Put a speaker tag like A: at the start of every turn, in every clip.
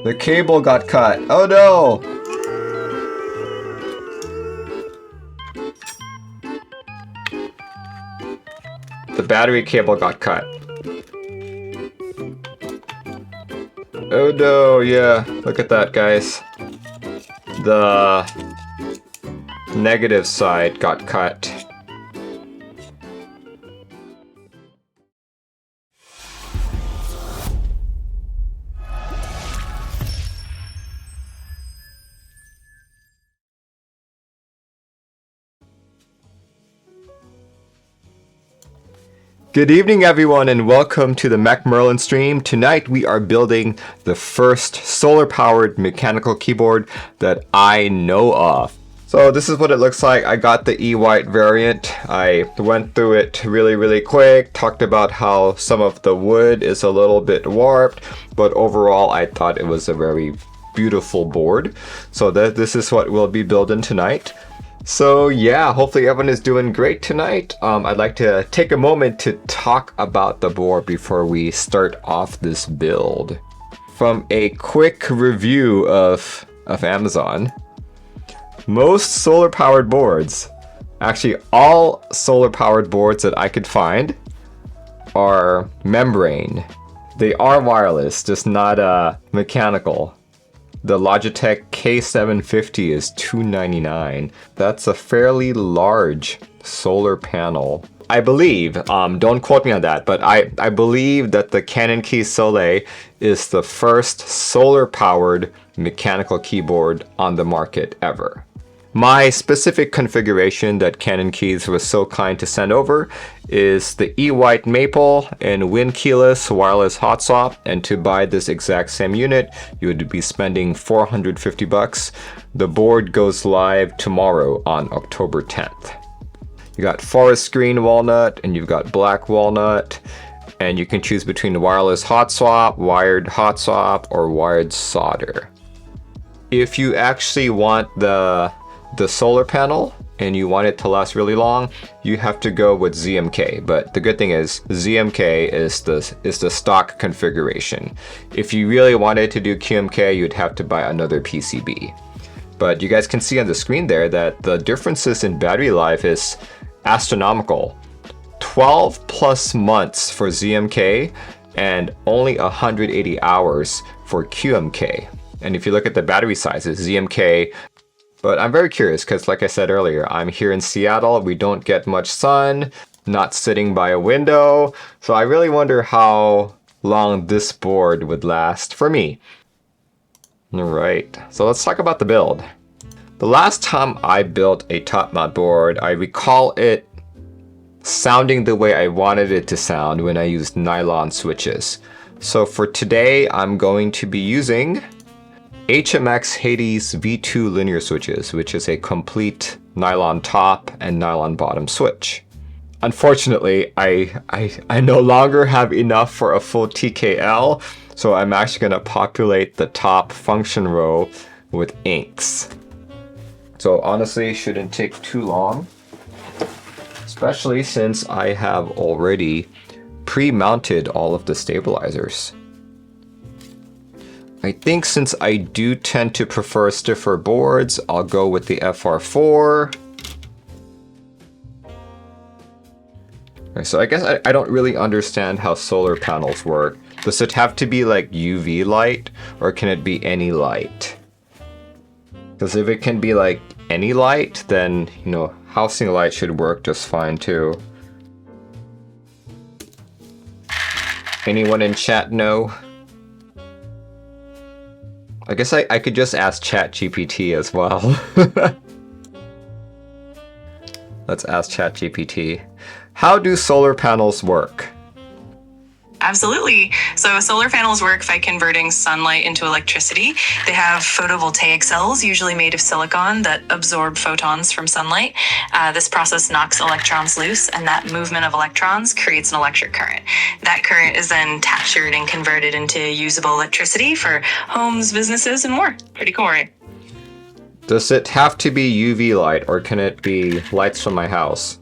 A: The cable got cut. Oh no! The battery cable got cut. Oh no, yeah. Look at that, guys. The negative side got cut. Good evening everyone and welcome to the Mac Merlin stream. Tonight we are building the first solar powered mechanical keyboard that I know of. So this is what it looks like. I got the E-White variant. I went through it really quick, talked about how some of the wood is a little bit warped, but overall I thought it was a very beautiful board. So this is what we'll be building tonight. So yeah, hopefully everyone is doing great tonight. I'd like to take a moment to talk about the board before we start off this build. From a quick review of Amazon, most solar powered boards, actually all solar powered boards that I could find, are membrane. They are wireless, just not mechanical. The Logitech K750 is $299. That's a fairly large solar panel. I believe, don't quote me on that, but I believe that the Canon Key Soleil is the first solar powered mechanical keyboard on the market ever. My specific configuration that Canon Keys was so kind to send over is the E-White Maple and Wind Keyless wireless hot swap, and to buy this exact same unit you would be spending $450. The board goes live tomorrow on October 10th. You got forest green walnut and you've got black walnut, and you can choose between the wireless hot swap, wired hot swap, or wired solder. If you actually want the solar panel and you want it to last really long, you have to go with ZMK. But the good thing is ZMK is the stock configuration. If you really wanted to do QMK, you'd have to buy another PCB. But you guys can see on the screen there that the differences in battery life is astronomical. 12 plus months for ZMK and only 180 hours for QMK. And if you look at the battery sizes, ZMK. But I'm very curious because, like I said earlier, I'm here in Seattle. We don't get much sun, not sitting by a window. So I really wonder how long this board would last for me. All right, so let's talk about the build. The last time I built a top mount board, I recall it sounding the way I wanted it to sound when I used nylon switches. So for today, I'm going to be using HMX Hades V2 linear switches, which is a complete nylon top and nylon bottom switch. Unfortunately, I no longer have enough for a full TKL, so I'm actually going to populate the top function row with inks. So honestly, it shouldn't take too long, especially since I have already pre-mounted all of the stabilizers. I think since I do tend to prefer stiffer boards, I'll go with the FR4. Right, so I guess I don't really understand how solar panels work. Does it have to be like UV light, or can it be any light? Because if it can be like any light, then, you know, housing light should work just fine too. Anyone in chat know? I guess I could just ask ChatGPT as well. Let's ask ChatGPT. How do solar panels work?
B: Absolutely. So solar panels work by converting sunlight into electricity. They have photovoltaic cells, usually made of silicon, that absorb photons from sunlight. This process knocks electrons loose, and that movement of electrons creates an electric current. That current is then captured and converted into usable electricity for homes, businesses, and more. Pretty cool, right?
A: Does it have to be UV light, or can it be lights from my house?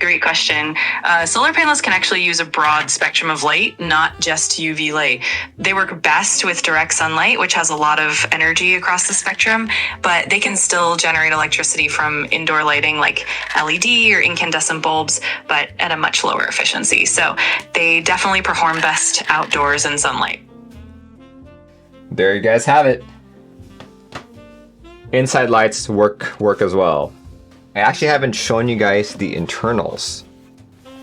B: Great question. Solar panels can actually use a broad spectrum of light, not just UV light. They work best with direct sunlight, which has a lot of energy across the spectrum, but they can still generate electricity from indoor lighting like LED or incandescent bulbs, but at a much lower efficiency. So they definitely perform best outdoors in sunlight.
A: There you guys have it. Inside lights work as well. I actually haven't shown you guys the internals,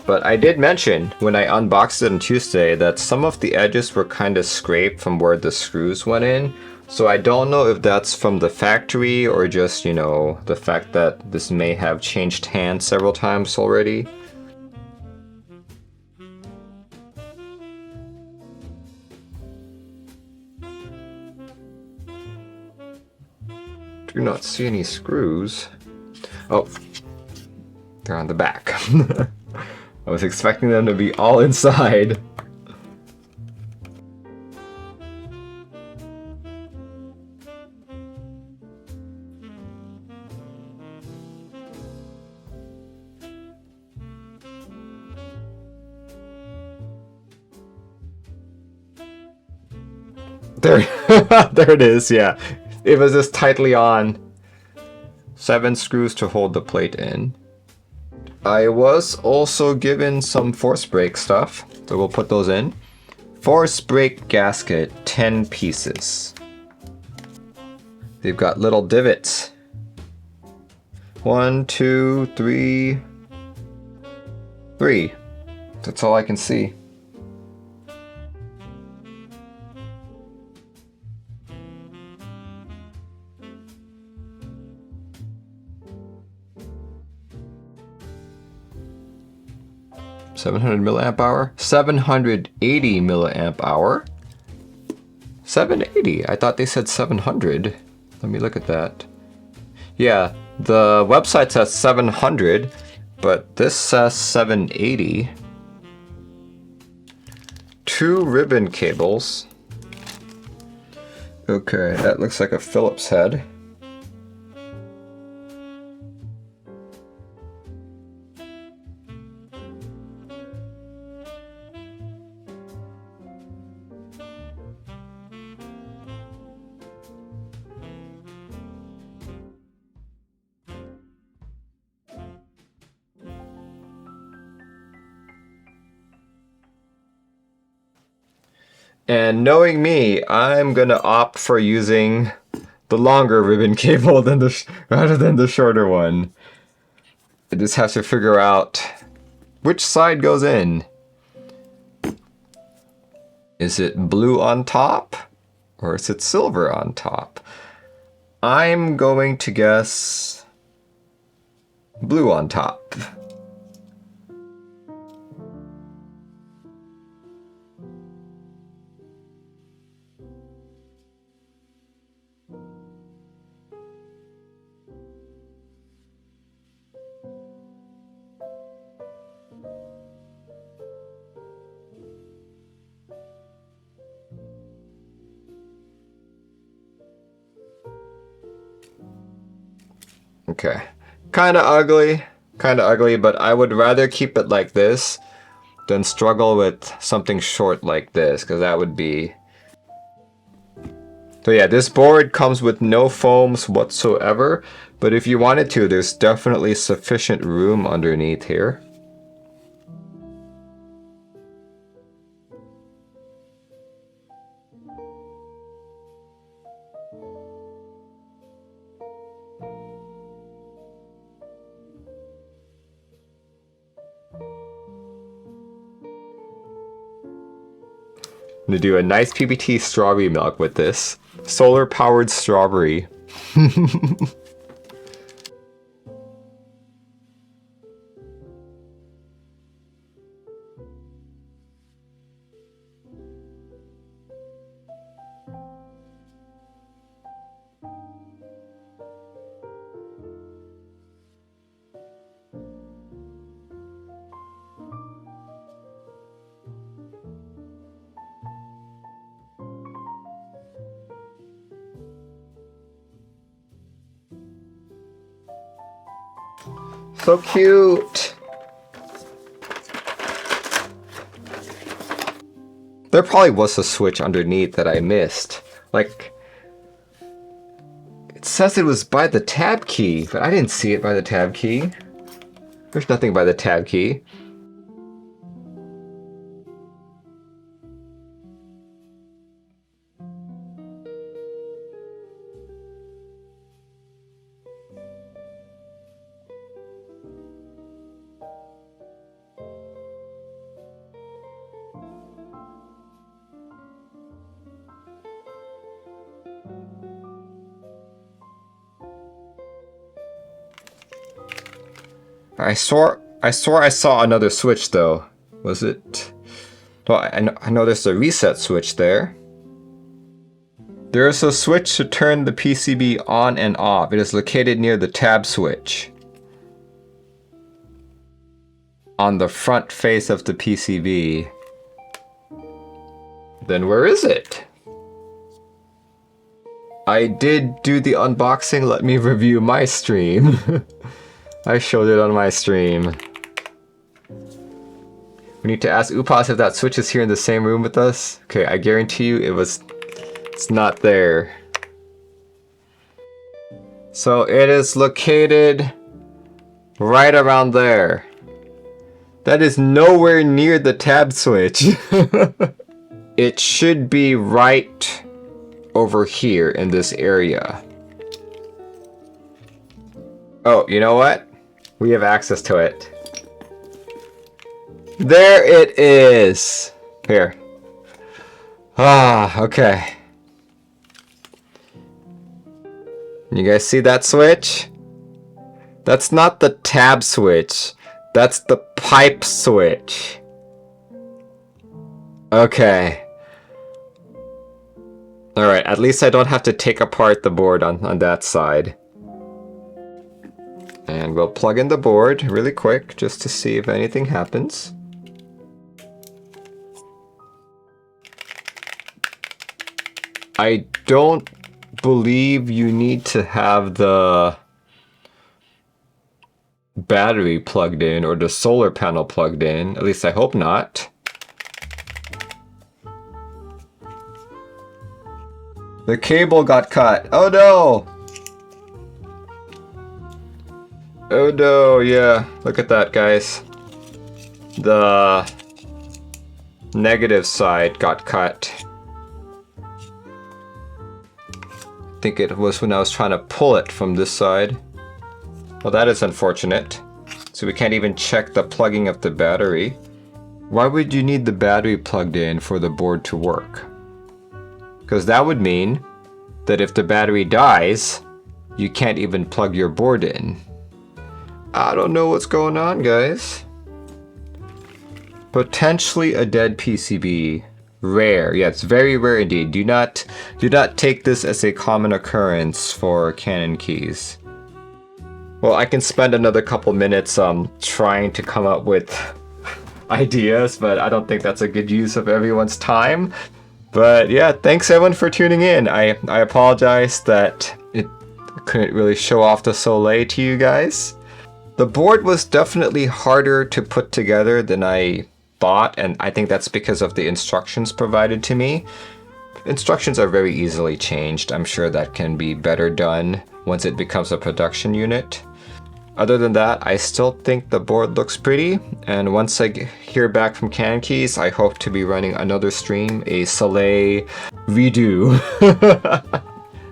A: but I did mention when I unboxed it on Tuesday that some of the edges were kind of scraped from where the screws went in. So I don't know if that's from the factory or just, you know, the fact that this may have changed hands several times already. Do not see any screws. Oh, they're on the back. I was expecting them to be all inside. There, there it is, yeah. It was just tightly on. 7 screws to hold the plate in. I was also given some force brake stuff, so we'll put those in. Force brake gasket, 10 pieces. They've got little divots. 1, 2, 3. 3. That's all I can see. $700 mAh, 780 mAh, 780. I thought they said 700. Let me look at that. Yeah, the website says 700, but this says 780. 2 ribbon cables. Okay, that looks like a Phillips head. And knowing me, I'm gonna opt for using the longer ribbon cable rather than the shorter one. I just have to figure out which side goes in. Is it blue on top or is it silver on top? I'm going to guess blue on top. Okay, kind of ugly, but I would rather keep it like this than struggle with something short like this, because that would be... So yeah, this board comes with no foams whatsoever, but if you wanted to, there's definitely sufficient room underneath here. I'm gonna do a nice PBT strawberry milk with this. Solar powered strawberry. So cute! There probably was a switch underneath that I missed. Like, it says it was by the tab key, but I didn't see it by the tab key. There's nothing by the tab key. I swore I saw another switch though. Was it? Well, I know there's a reset switch there. There is a switch to turn the PCB on and off. It is located near the tab switch on the front face of the PCB. Then where is it? I did do the unboxing. Let me review my stream. I showed it on my stream. We need to ask Upas if that switch is here in the same room with us. Okay, I guarantee you it's not there. So it is located right around there. That is nowhere near the tab switch. It should be right over here in this area. Oh, you know what? We have access to it. There it is! Here. Ah, okay. You guys see that switch? That's not the tab switch. That's the pipe switch. Okay. Alright, at least I don't have to take apart the board on that side. And we'll plug in the board really quick just to see if anything happens. I don't believe you need to have the battery plugged in or the solar panel plugged in. At least I hope not. The cable got cut. Oh no! Oh no, yeah. Look at that, guys. The negative side got cut. I think it was when I was trying to pull it from this side. Well, that is unfortunate. So we can't even check the plugging of the battery. Why would you need the battery plugged in for the board to work? Because that would mean that if the battery dies, you can't even plug your board in. I don't know what's going on, guys. Potentially a dead PCB. Rare. Yeah, it's very rare indeed. Do not take this as a common occurrence for Canon keys. Well, I can spend another couple minutes trying to come up with ideas, but I don't think that's a good use of everyone's time. But yeah, thanks everyone for tuning in. I apologize that it couldn't really show off the Soleil to you guys. The board was definitely harder to put together than I thought, and I think that's because of the instructions provided to me. Instructions are very easily changed. I'm sure that can be better done once it becomes a production unit. Other than that, I still think the board looks pretty, and once I hear back from Canon Keys, I hope to be running another stream, a Soleil redo.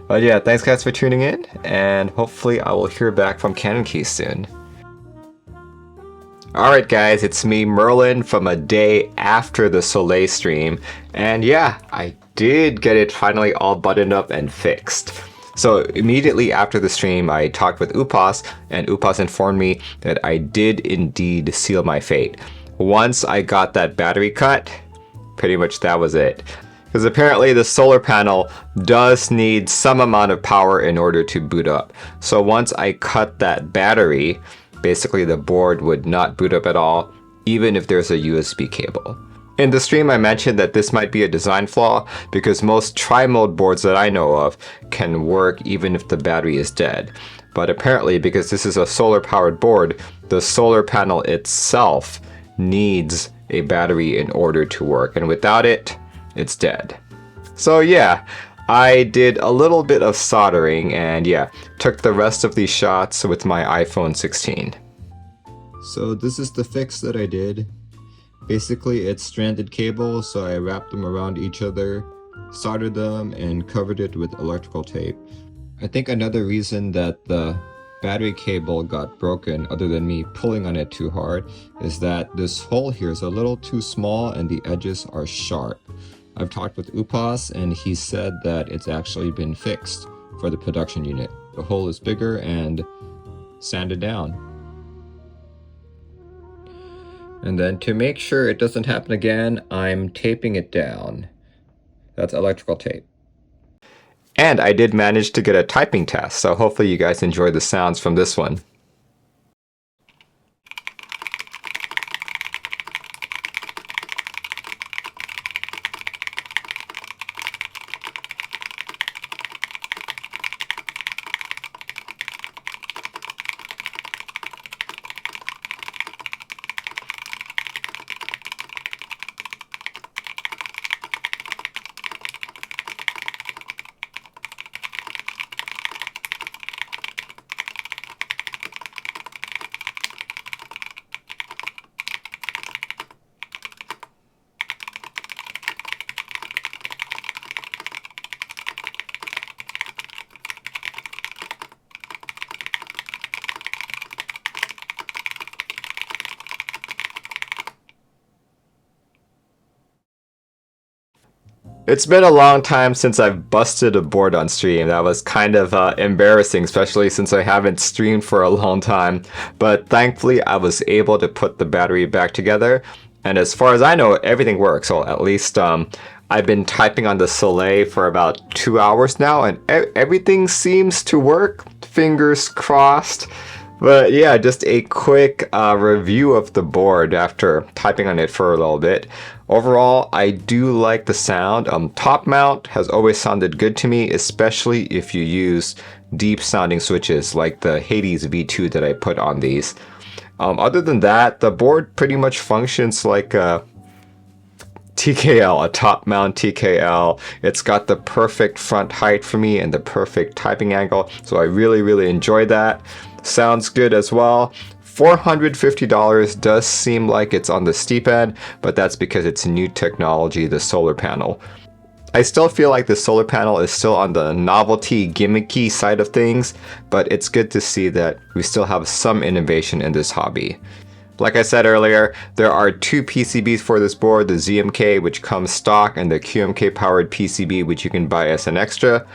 A: But yeah, thanks guys for tuning in, and hopefully I will hear back from Canon Keys soon. Alright guys, it's me Merlin from a day after the Soleil stream, and yeah, I did get it finally all buttoned up and fixed. So immediately after the stream, I talked with Upas, and Upas informed me that I did indeed seal my fate. Once I got that battery cut, pretty much that was it. Because apparently the solar panel does need some amount of power in order to boot up. So once I cut that battery, basically the board would not boot up at all, even if there's a USB cable. In the stream I mentioned that this might be a design flaw because most tri-mode boards that I know of can work even if the battery is dead. But apparently because this is a solar powered board, the solar panel itself needs a battery in order to work, and without it, it's dead. So yeah, I did a little bit of soldering and yeah, took the rest of these shots with my iPhone 16. So this is the fix that I did. Basically it's stranded cables, so I wrapped them around each other, soldered them, and covered it with electrical tape. I think another reason that the battery cable got broken, other than me pulling on it too hard, is that this hole here is a little too small and the edges are sharp. I've talked with Upas and he said that it's actually been fixed for the production unit. The hole is bigger and sanded down. And then to make sure it doesn't happen again, I'm taping it down. That's electrical tape. And I did manage to get a typing test, so hopefully you guys enjoy the sounds from this one. It's been a long time since I've busted a board on stream. That was kind of embarrassing, especially since I haven't streamed for a long time. But thankfully, I was able to put the battery back together. And as far as I know, everything works. Well, at least I've been typing on the Soleil for about 2 hours now, and everything seems to work. Fingers crossed. But yeah, just a quick review of the board after typing on it for a little bit. Overall, I do like the sound. Top mount has always sounded good to me, especially if you use deep sounding switches like the Hades V2 that I put on these. Other than that, the board pretty much functions like a TKL, a top mount TKL. It's got the perfect front height for me and the perfect typing angle, so I really enjoy that. Sounds good as well. $450 does seem like it's on the steep end, but that's because it's new technology, the solar panel. I still feel like the solar panel is still on the novelty gimmicky side of things, but it's good to see that we still have some innovation in this hobby. Like I said earlier, there are two PCBs for this board, the ZMK, which comes stock, and the QMK powered PCB, which you can buy as an extra.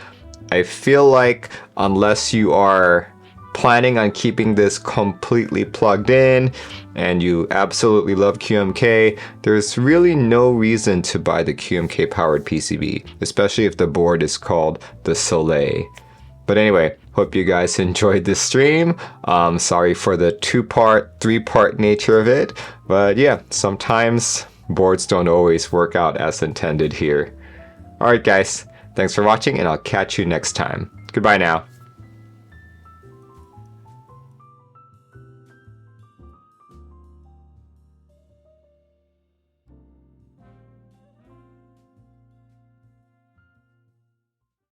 A: I feel like unless you are planning on keeping this completely plugged in and you absolutely love QMK, there's really no reason to buy the QMK powered PCB, especially if the board is called the Soleil. But anyway, hope you guys enjoyed this stream. Sorry for the 2-part, 3-part nature of it, but yeah, sometimes boards don't always work out as intended here. Alright guys, thanks for watching and I'll catch you next time. Goodbye now.